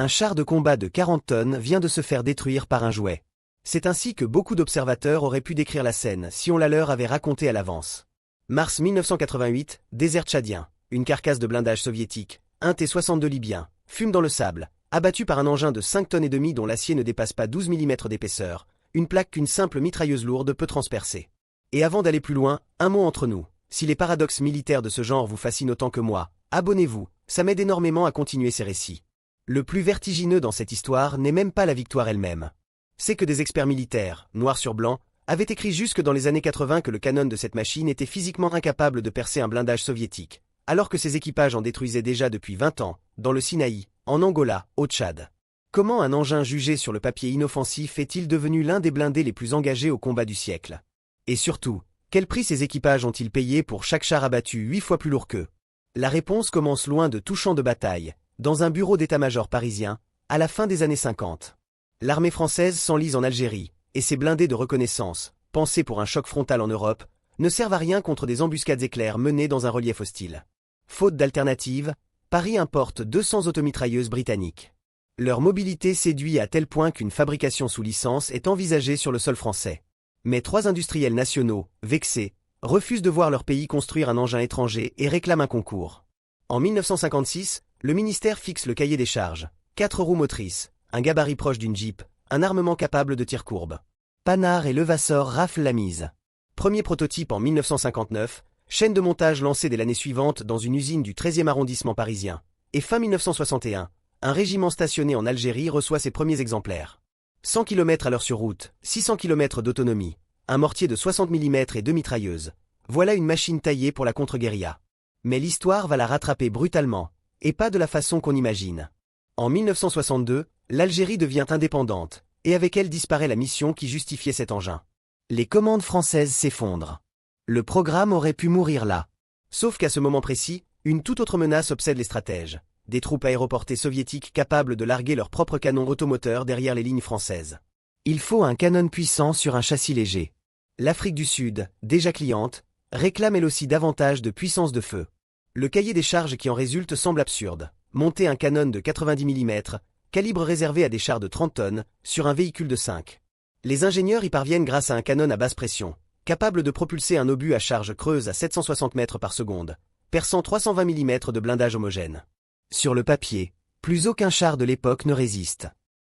Un char de combat de 40 tonnes vient de se faire détruire par un jouet. C'est ainsi que beaucoup d'observateurs auraient pu décrire la scène si on la leur avait racontée à l'avance. Mars 1988, désert tchadien. Une carcasse de blindage soviétique, un T-62 libyen, fume dans le sable, abattu par un engin de 5 tonnes et demie dont l'acier ne dépasse pas 12 mm d'épaisseur, une plaque qu'une simple mitrailleuse lourde peut transpercer. Et avant d'aller plus loin, un mot entre nous. Si les paradoxes militaires de ce genre vous fascinent autant que moi, abonnez-vous, ça m'aide énormément à continuer ces récits. Le plus vertigineux dans cette histoire n'est même pas la victoire elle-même. C'est que des experts militaires, noir sur blanc, avaient écrit jusque dans les années 80 que le canon de cette machine était physiquement incapable de percer un blindage soviétique, alors que ses équipages en détruisaient déjà depuis 20 ans, dans le Sinaï, en Angola, au Tchad. Comment un engin jugé sur le papier inoffensif est-il devenu l'un des blindés les plus engagés au combat du siècle? Et surtout, quel prix ces équipages ont-ils payé pour chaque char abattu 8 fois plus lourd qu'eux? La réponse commence loin de tout champ de bataille, dans un bureau d'état-major parisien, à la fin des années 50. L'armée française s'enlise en Algérie, et ses blindés de reconnaissance, pensés pour un choc frontal en Europe, ne servent à rien contre des embuscades éclairs menées dans un relief hostile. Faute d'alternative, Paris importe 200 automitrailleuses britanniques. Leur mobilité séduit à tel point qu'une fabrication sous licence est envisagée sur le sol français. Mais 3 industriels nationaux, vexés, refusent de voir leur pays construire un engin étranger et réclament un concours. En 1956, le ministère fixe le cahier des charges. 4 roues motrices, un gabarit proche d'une Jeep, un armement capable de tir courbe. Panard et Levasseur raflent la mise. Premier prototype en 1959, chaîne de montage lancée dès l'année suivante dans une usine du 13e arrondissement parisien. Et fin 1961, un régiment stationné en Algérie reçoit ses premiers exemplaires. 100 km à l'heure sur route, 600 km d'autonomie, un mortier de 60 mm et 2 mitrailleuses. Voilà une machine taillée pour la contre-guérilla. Mais l'histoire va la rattraper brutalement, et pas de la façon qu'on imagine. En 1962, l'Algérie devient indépendante, et avec elle disparaît la mission qui justifiait cet engin. Les commandes françaises s'effondrent. Le programme aurait pu mourir là. Sauf qu'à ce moment précis, une toute autre menace obsède les stratèges. Des troupes aéroportées soviétiques capables de larguer leurs propres canons automoteurs derrière les lignes françaises. Il faut un canon puissant sur un châssis léger. L'Afrique du Sud, déjà cliente, réclame elle aussi davantage de puissance de feu. Le cahier des charges qui en résulte semble absurde. Monter un canon de 90 mm, calibre réservé à des chars de 30 tonnes, sur un véhicule de 5. Les ingénieurs y parviennent grâce à un canon à basse pression, capable de propulser un obus à charge creuse à 760 mètres par seconde, perçant 320 mm de blindage homogène. Sur le papier, plus aucun char de l'époque ne résiste.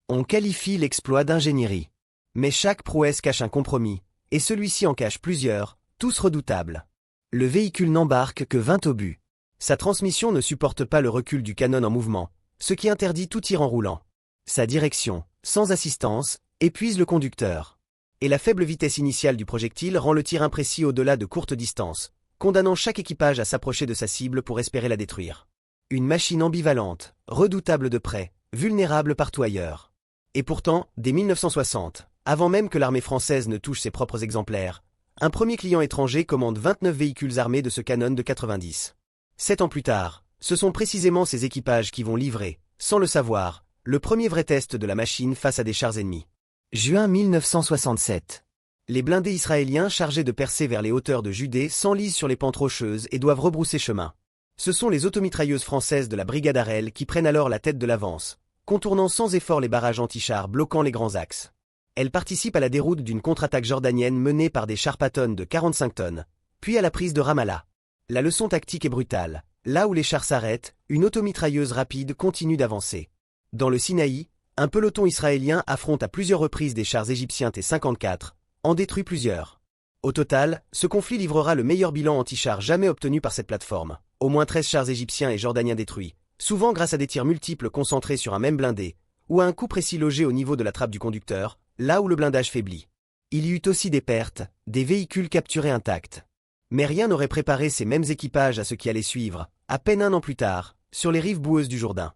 On qualifie l'exploit d'ingénierie. Mais chaque prouesse cache un compromis, et celui-ci en cache plusieurs, tous redoutables. Le véhicule n'embarque que 20 obus. Sa transmission ne supporte pas le recul du canon en mouvement, ce qui interdit tout tir en roulant. Sa direction, sans assistance, épuise le conducteur. Et la faible vitesse initiale du projectile rend le tir imprécis au-delà de courtes distances, condamnant chaque équipage à s'approcher de sa cible pour espérer la détruire. Une machine ambivalente, redoutable de près, vulnérable partout ailleurs. Et pourtant, dès 1960, avant même que l'armée française ne touche ses propres exemplaires, un premier client étranger commande 29 véhicules armés de ce canon de 90. 7 ans plus tard, ce sont précisément ces équipages qui vont livrer, sans le savoir, le premier vrai test de la machine face à des chars ennemis. Juin 1967. Les blindés israéliens chargés de percer vers les hauteurs de Judée s'enlisent sur les pentes rocheuses et doivent rebrousser chemin. Ce sont les automitrailleuses françaises de la brigade Harel qui prennent alors la tête de l'avance, contournant sans effort les barrages anti-chars bloquant les grands axes. Elles participent à la déroute d'une contre-attaque jordanienne menée par des chars Patton de 45 tonnes, puis à la prise de Ramallah. La leçon tactique est brutale. Là où les chars s'arrêtent, une automitrailleuse rapide continue d'avancer. Dans le Sinaï, un peloton israélien affronte à plusieurs reprises des chars égyptiens T-54, en détruit plusieurs. Au total, ce conflit livrera le meilleur bilan anti-chars jamais obtenu par cette plateforme. Au moins 13 chars égyptiens et jordaniens détruits, souvent grâce à des tirs multiples concentrés sur un même blindé, ou à un coup précis logé au niveau de la trappe du conducteur, là où le blindage faiblit. Il y eut aussi des pertes, des véhicules capturés intacts. Mais rien n'aurait préparé ces mêmes équipages à ce qui allait suivre, à peine un an plus tard, sur les rives boueuses du Jourdain.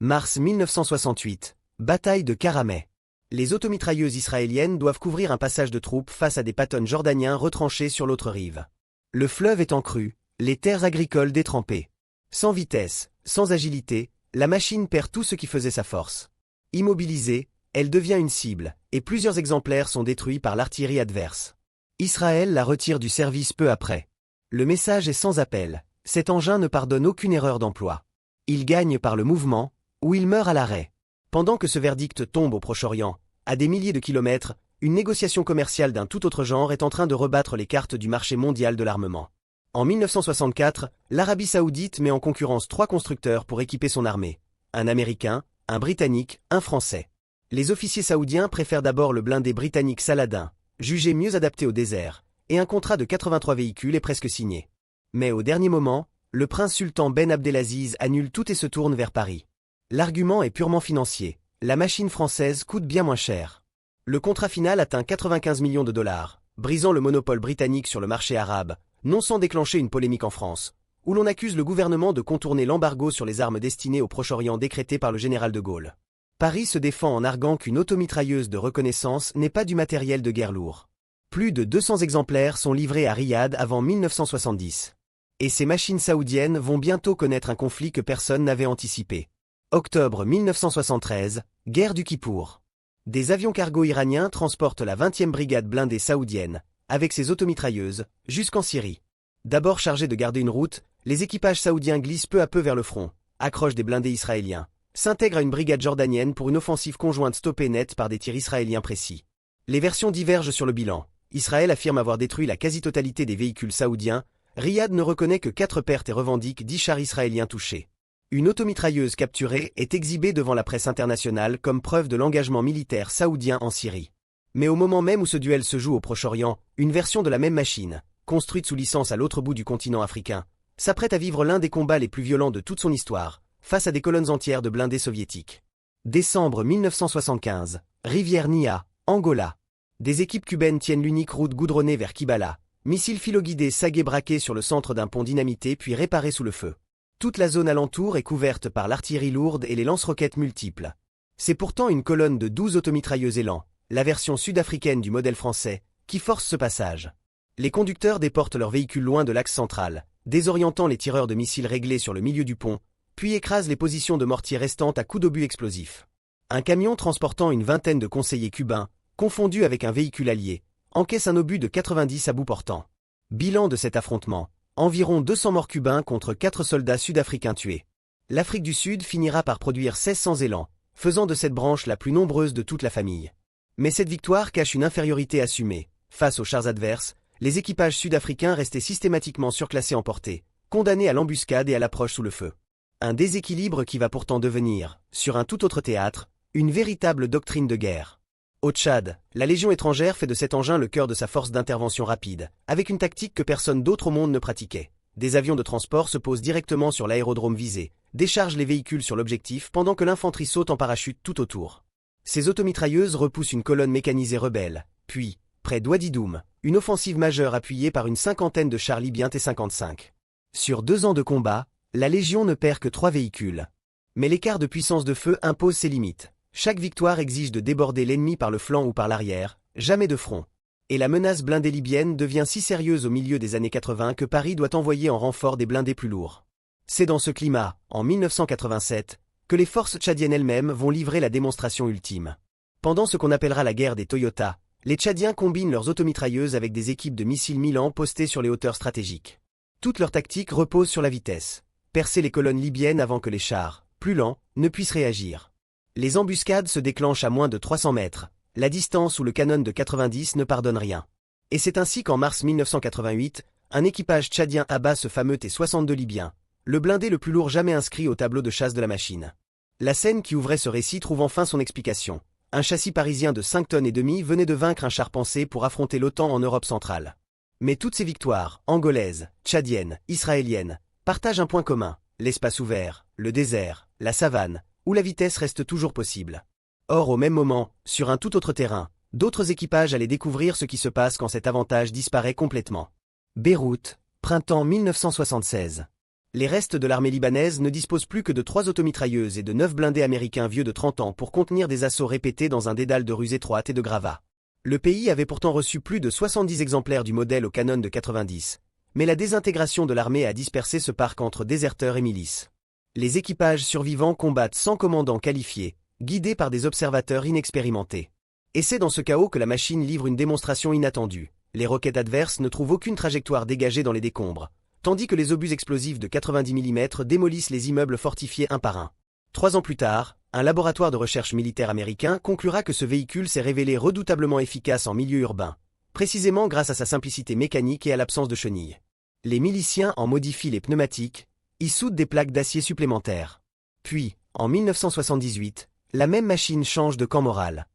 Mars 1968, bataille de Karameh. Les automitrailleuses israéliennes doivent couvrir un passage de troupes face à des Patton jordaniens retranchés sur l'autre rive. Le fleuve est en crue, les terres agricoles détrempées. Sans vitesse, sans agilité, la machine perd tout ce qui faisait sa force. Immobilisée, elle devient une cible, et plusieurs exemplaires sont détruits par l'artillerie adverse. Israël la retire du service peu après. Le message est sans appel, cet engin ne pardonne aucune erreur d'emploi. Il gagne par le mouvement, ou il meurt à l'arrêt. Pendant que ce verdict tombe au Proche-Orient, à des milliers de kilomètres, une négociation commerciale d'un tout autre genre est en train de rebattre les cartes du marché mondial de l'armement. En 1964, l'Arabie Saoudite met en concurrence 3 constructeurs pour équiper son armée. Un Américain, un Britannique, un Français. Les officiers saoudiens préfèrent d'abord le blindé britannique Saladin, jugé mieux adapté au désert, et un contrat de 83 véhicules est presque signé. Mais au dernier moment, le prince sultan Ben Abdelaziz annule tout et se tourne vers Paris. L'argument est purement financier, la machine française coûte bien moins cher. Le contrat final atteint 95 millions de dollars, brisant le monopole britannique sur le marché arabe, non sans déclencher une polémique en France, où l'on accuse le gouvernement de contourner l'embargo sur les armes destinées au Proche-Orient décrété par le général de Gaulle. Paris se défend en arguant qu'une automitrailleuse de reconnaissance n'est pas du matériel de guerre lourd. Plus de 200 exemplaires sont livrés à Riyad avant 1970. Et ces machines saoudiennes vont bientôt connaître un conflit que personne n'avait anticipé. Octobre 1973, guerre du Kippour. Des avions cargo iraniens transportent la 20e brigade blindée saoudienne, avec ses automitrailleuses, jusqu'en Syrie. D'abord chargés de garder une route, les équipages saoudiens glissent peu à peu vers le front, accrochent des blindés israéliens, s'intègrent à une brigade jordanienne pour une offensive conjointe stoppée net par des tirs israéliens précis. Les versions divergent sur le bilan. Israël affirme avoir détruit la quasi-totalité des véhicules saoudiens, Riyad ne reconnaît que 4 pertes et revendique 10 chars israéliens touchés. Une automitrailleuse capturée est exhibée devant la presse internationale comme preuve de l'engagement militaire saoudien en Syrie. Mais au moment même où ce duel se joue au Proche-Orient, une version de la même machine, construite sous licence à l'autre bout du continent africain, s'apprête à vivre l'un des combats les plus violents de toute son histoire, face à des colonnes entières de blindés soviétiques. Décembre 1975, rivière Nia, Angola. Des équipes cubaines tiennent l'unique route goudronnée vers Kibala, missiles filoguidés sagués braqués sur le centre d'un pont dynamité puis réparés sous le feu. Toute la zone alentour est couverte par l'artillerie lourde et les lance-roquettes multiples. C'est pourtant une colonne de 12 automitrailleuses Elan, la version sud-africaine du modèle français, qui force ce passage. Les conducteurs déportent leurs véhicules loin de l'axe central, désorientant les tireurs de missiles réglés sur le milieu du pont, puis écrasent les positions de mortier restantes à coups d'obus explosifs. Un camion transportant une vingtaine de conseillers cubains, confondu avec un véhicule allié, encaisse un obus de 90 à bout portant. Bilan de cet affrontement, environ 200 morts cubains contre 4 soldats sud-africains tués. L'Afrique du Sud finira par produire 1600 élans, faisant de cette branche la plus nombreuse de toute la famille. Mais cette victoire cache une infériorité assumée. Face aux chars adverses, les équipages sud-africains restaient systématiquement surclassés en portée, condamnés à l'embuscade et à l'approche sous le feu. Un déséquilibre qui va pourtant devenir, sur un tout autre théâtre, une véritable doctrine de guerre. Au Tchad, la Légion étrangère fait de cet engin le cœur de sa force d'intervention rapide, avec une tactique que personne d'autre au monde ne pratiquait. Des avions de transport se posent directement sur l'aérodrome visé, déchargent les véhicules sur l'objectif pendant que l'infanterie saute en parachute tout autour. Ces automitrailleuses repoussent une colonne mécanisée rebelle, puis, près d'Ouadidoum, une offensive majeure appuyée par une cinquantaine de chars libyens T-55. Sur 2 ans de combat, la Légion ne perd que 3 véhicules. Mais l'écart de puissance de feu impose ses limites. Chaque victoire exige de déborder l'ennemi par le flanc ou par l'arrière, jamais de front. Et la menace blindée libyenne devient si sérieuse au milieu des années 80 que Paris doit envoyer en renfort des blindés plus lourds. C'est dans ce climat, en 1987, que les forces tchadiennes elles-mêmes vont livrer la démonstration ultime. Pendant ce qu'on appellera la guerre des Toyota, les Tchadiens combinent leurs automitrailleuses avec des équipes de missiles Milan postées sur les hauteurs stratégiques. Toute leur tactique repose sur la vitesse. Percer les colonnes libyennes avant que les chars, plus lents, ne puissent réagir. Les embuscades se déclenchent à moins de 300 mètres. La distance ou le canon de 90 ne pardonne rien. Et c'est ainsi qu'en mars 1988, un équipage tchadien abat ce fameux T-62 libyen, le blindé le plus lourd jamais inscrit au tableau de chasse de la machine. La scène qui ouvrait ce récit trouve enfin son explication. Un châssis parisien de 5 tonnes et demie venait de vaincre un char pensé pour affronter l'OTAN en Europe centrale. Mais toutes ces victoires, angolaises, tchadiennes, israéliennes, partagent un point commun, l'espace ouvert, le désert, la savane, où la vitesse reste toujours possible. Or au même moment, sur un tout autre terrain, d'autres équipages allaient découvrir ce qui se passe quand cet avantage disparaît complètement. Beyrouth, printemps 1976. Les restes de l'armée libanaise ne disposent plus que de 3 automitrailleuses et de 9 blindés américains vieux de 30 ans pour contenir des assauts répétés dans un dédale de rues étroites et de gravats. Le pays avait pourtant reçu plus de 70 exemplaires du modèle au canon de 90, mais la désintégration de l'armée a dispersé ce parc entre déserteurs et milices. Les équipages survivants combattent sans commandant qualifié, guidés par des observateurs inexpérimentés. Et c'est dans ce chaos que la machine livre une démonstration inattendue. Les roquettes adverses ne trouvent aucune trajectoire dégagée dans les décombres, tandis que les obus explosifs de 90 mm démolissent les immeubles fortifiés un par un. 3 ans plus tard, Un laboratoire de recherche militaire américain conclura que ce véhicule s'est révélé redoutablement efficace en milieu urbain, précisément grâce à sa simplicité mécanique et à l'absence de chenilles. Les miliciens en modifient les pneumatiques, y soudent des plaques d'acier supplémentaires. Puis, en 1978, la même machine change de camp moral.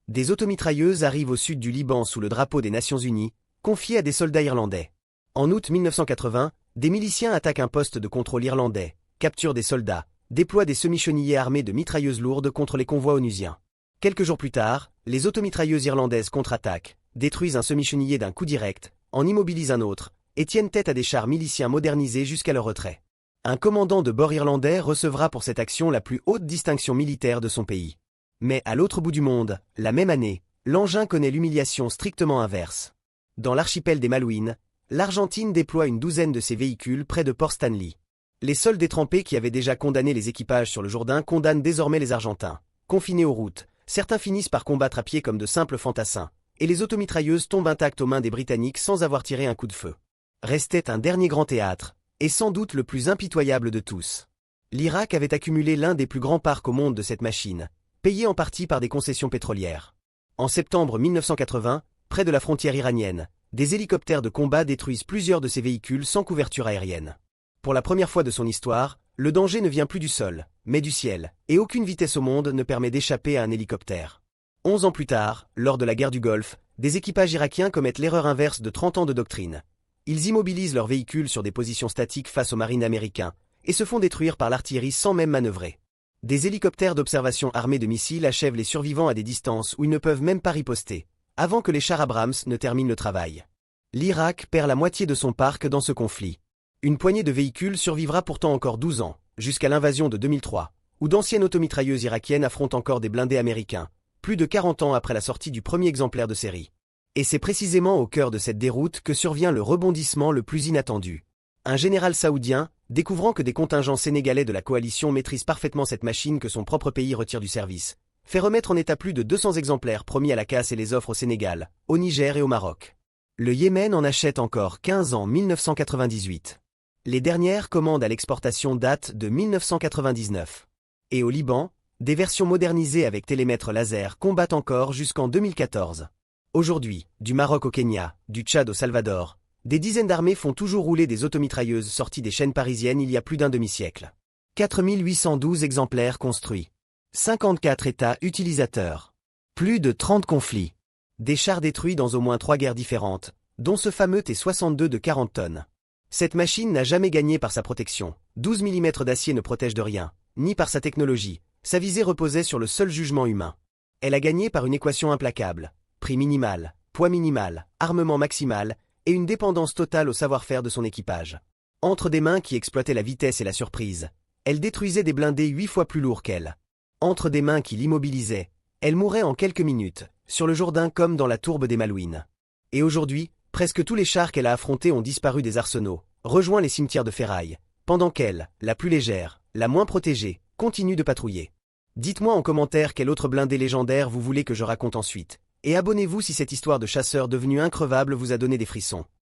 Des automitrailleuses arrivent au sud du Liban sous le drapeau des Nations Unies, confiées à des soldats irlandais. En août 1980, des miliciens attaquent un poste de contrôle irlandais, capturent des soldats, déploient des semi-chenillés armés de mitrailleuses lourdes contre les convois onusiens. Quelques jours plus tard, les automitrailleuses irlandaises contre-attaquent, détruisent un semi-chenillé d'un coup direct, en immobilisent un autre, et tiennent tête à des chars miliciens modernisés jusqu'à leur retrait. Un commandant de bord irlandais recevra pour cette action la plus haute distinction militaire de son pays. Mais à l'autre bout du monde, la même année, l'engin connaît l'humiliation strictement inverse. Dans l'archipel des Malouines, l'Argentine déploie une douzaine de ses véhicules près de Port Stanley. Les sols détrempés qui avaient déjà condamné les équipages sur le Jourdain condamnent désormais les Argentins. Confinés aux routes, certains finissent par combattre à pied comme de simples fantassins, et les automitrailleuses tombent intactes aux mains des Britanniques sans avoir tiré un coup de feu. Restait un dernier grand théâtre, et sans doute le plus impitoyable de tous. L'Irak avait accumulé l'un des plus grands parcs au monde de cette machine, payé en partie par des concessions pétrolières. En septembre 1980, près de la frontière iranienne, des hélicoptères de combat détruisent plusieurs de ces véhicules sans couverture aérienne. Pour la première fois de son histoire, le danger ne vient plus du sol, mais du ciel, et aucune vitesse au monde ne permet d'échapper à un hélicoptère. 11 ans plus tard, lors de la guerre du Golfe, des équipages irakiens commettent l'erreur inverse de 30 ans de doctrine. Ils immobilisent leurs véhicules sur des positions statiques face aux marines américains, et se font détruire par l'artillerie sans même manœuvrer. Des hélicoptères d'observation armés de missiles achèvent les survivants à des distances où ils ne peuvent même pas riposter, avant que les chars Abrams ne terminent le travail. L'Irak perd la moitié de son parc dans ce conflit. Une poignée de véhicules survivra pourtant encore 12 ans, jusqu'à l'invasion de 2003, où d'anciennes automitrailleuses irakiennes affrontent encore des blindés américains, plus de 40 ans après la sortie du premier exemplaire de série. Et c'est précisément au cœur de cette déroute que survient le rebondissement le plus inattendu. Un général saoudien, découvrant que des contingents sénégalais de la coalition maîtrisent parfaitement cette machine que son propre pays retire du service, fait remettre en état plus de 200 exemplaires promis à la casse et les offre au Sénégal, au Niger et au Maroc. Le Yémen en achète encore 15 en 1998. Les dernières commandes à l'exportation datent de 1999. Et au Liban, des versions modernisées avec télémètre laser combattent encore jusqu'en 2014. Aujourd'hui, du Maroc au Kenya, du Tchad au Salvador, des dizaines d'armées font toujours rouler des automitrailleuses sorties des chaînes parisiennes il y a plus d'un demi-siècle. 4812 exemplaires construits. 54 États utilisateurs. Plus de 30 conflits. Des chars détruits dans au moins 3 guerres différentes, dont ce fameux T-62 de 40 tonnes. Cette machine n'a jamais gagné par sa protection. 12 mm d'acier ne protège de rien, ni par sa technologie. Sa visée reposait sur le seul jugement humain. Elle a gagné par une équation implacable. Prix minimal, poids minimal, armement maximal, et une dépendance totale au savoir-faire de son équipage. Entre des mains qui exploitaient la vitesse et la surprise, elle détruisait des blindés 8 fois plus lourds qu'elle. Entre des mains qui l'immobilisaient, elle mourait en quelques minutes, sur le Jourdain comme dans la tourbe des Malouines. Et aujourd'hui, presque tous les chars qu'elle a affrontés ont disparu des arsenaux, rejoint les cimetières de ferraille, pendant qu'elle, la plus légère, la moins protégée, continue de patrouiller. Dites-moi en commentaire quel autre blindé légendaire vous voulez que je raconte ensuite. Et abonnez-vous si cette histoire de chasseur devenu increvable vous a donné des frissons.